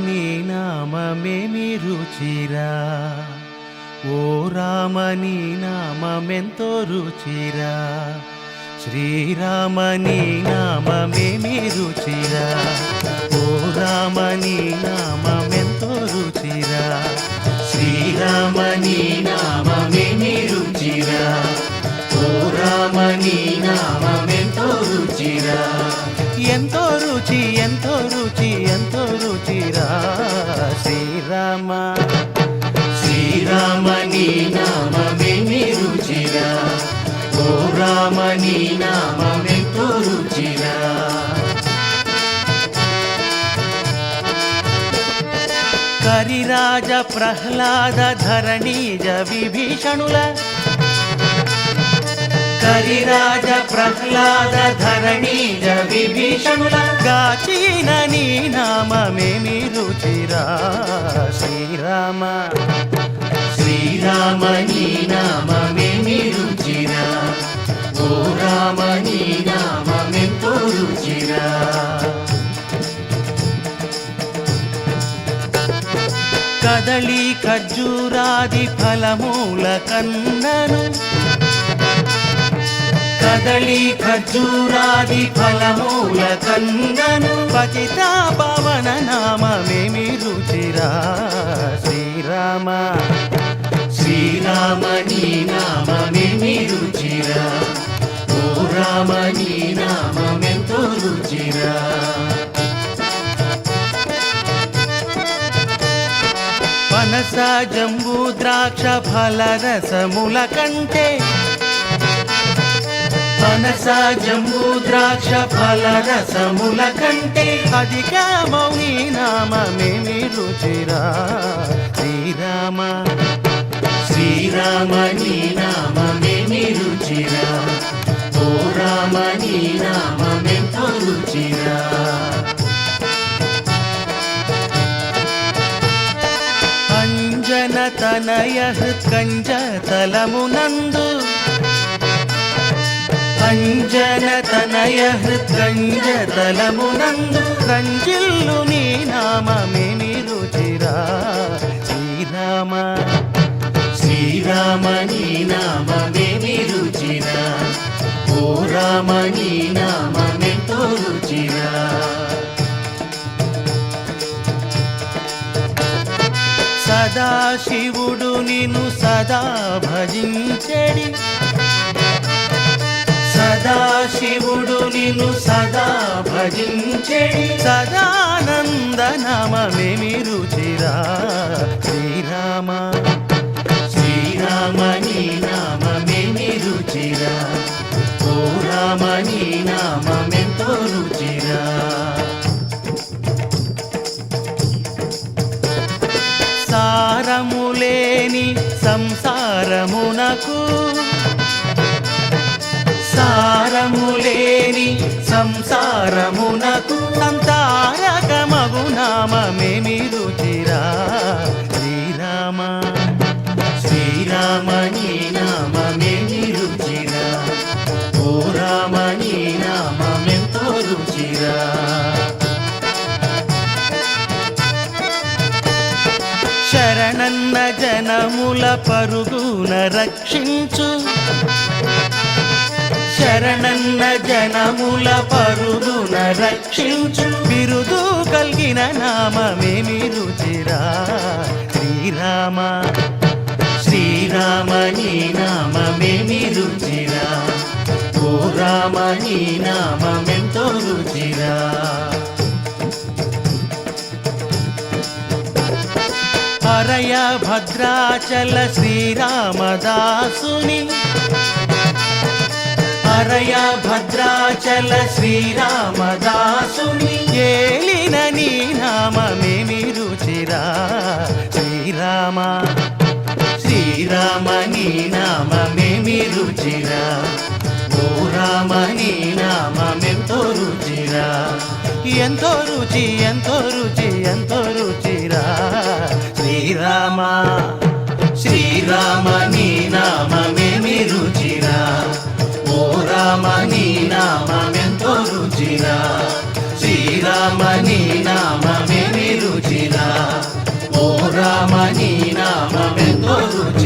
నీ నామమేమి రుచిరా, ఓ రామ నీ నామమెంతో రుచిరా, శ్రీరామ నీ నామమేమి రుచిరా, ఓ రామ నీ నామమెంతో రుచిరా, శ్రీరామ నీ నామమేమి రుచిరా, ఓ రామ నీ నామమెంతో రుచిరా, ఎంతో రుచి ఎంతో రుచి ఎంతో రుచిరా, శ్రీరామ శ్రీరామ నీ నామమేమి రుచిరా, ఓ రామ నీ నామమెంతో రుచిరా. కరిరాజ ప్రహ్లాద ధరణీజ విభీషణుల, కరిరాజ ప్రహ్లాద ధరణీజ విభీషణుల గాచిన నీ నామమేమి రుచిరా, శ్రీరామ శ్రీరామ నీ నామమేమి రుచిరా, ఓ రామ నీ నామమెంతో రుచిరా. కదళి ఖర్జూరాది ఫలమూల కన్నను, కదళి ఖర్జూరాది ఫలమూల కన్నను పతిత పవన నామమేమి రుచిరా, శ్రీరామ శ్రీరామ నీ నామమేమి రుచిరా, ఓ రామ నీ నామమెంతో రుచిరా. పనస జంబూ ద్రాక్ష ఫలరసముల కంటే, పనస జంబూ ద్రాక్ష ఫలరసముల కంటే అధిక మౌని నామమేమి రుచిరా, శ్రీరామ శ్రీరామ నీ నామమేమి రుచిరా, ఓ రామ నీ నామమెంతో రుచిరా. అంజన తనయ కంజ తలమునందు, అంజన తనయ కంజ తలమునందు కంజిల్లు నీ నామమేమి రుచిరా, శ్రీరామ శ్రీరామ నీ నామమేమి రుచిరా, ఓ రామ నీ నామమెంతో రుచిరా. సదాశివుడు నిన్ను సదా భజించెడి, సదాశివుడు నిన్ను సదా భజించెడి సదానంద నామమేమి రుచిరా, శ్రీరామ శ్రీరామ నీ నామమేమి రుచిరా, ఓ రామ నీ నామమెంతో రుచిరా. సారములేని సంసారమునకు, సారములేని సంసారమునకు సంతారకమగు నామమేమి రుచిరా, శ్రీరామ శ్రీరామ నీ నామమేమి రుచిరా, ఓ రామ నీ నామమెంతో రుచిరా. శరణన్న జనముల పరుగున రక్షించు, శరణన్న జనముల పరుగున రక్షించు బిరుదు కలిగిన నామమేమి రుచిరా, శ్రీరామ శ్రీరామ నీ నామమేమి రుచిరా, ఓ రామ నీ నామమెంతో రుచిరా. హరయ భద్రాచల శ్రీరామదాసుని, హరయ భద్రాచల శ్రీరామదాసుని ఏలిన నీ నామమేమి రుచిరా, శ్రీరామ శ్రీరామ నీ నామమేమి రుచిరా, ఓ రామ నీ నామమెంతో రుచిరా, ఎంతో రుచి ఎంతో రుచి ఎంతో రుచిరా, శ్రీరామ శ్రీరామ నీ నామమేమి రుచిరా, ఓ రామ నీ నామమెంతో రుచిరా, శ్రీరామ నీ నామమేమి రుచిరా. ఎంతో రుచి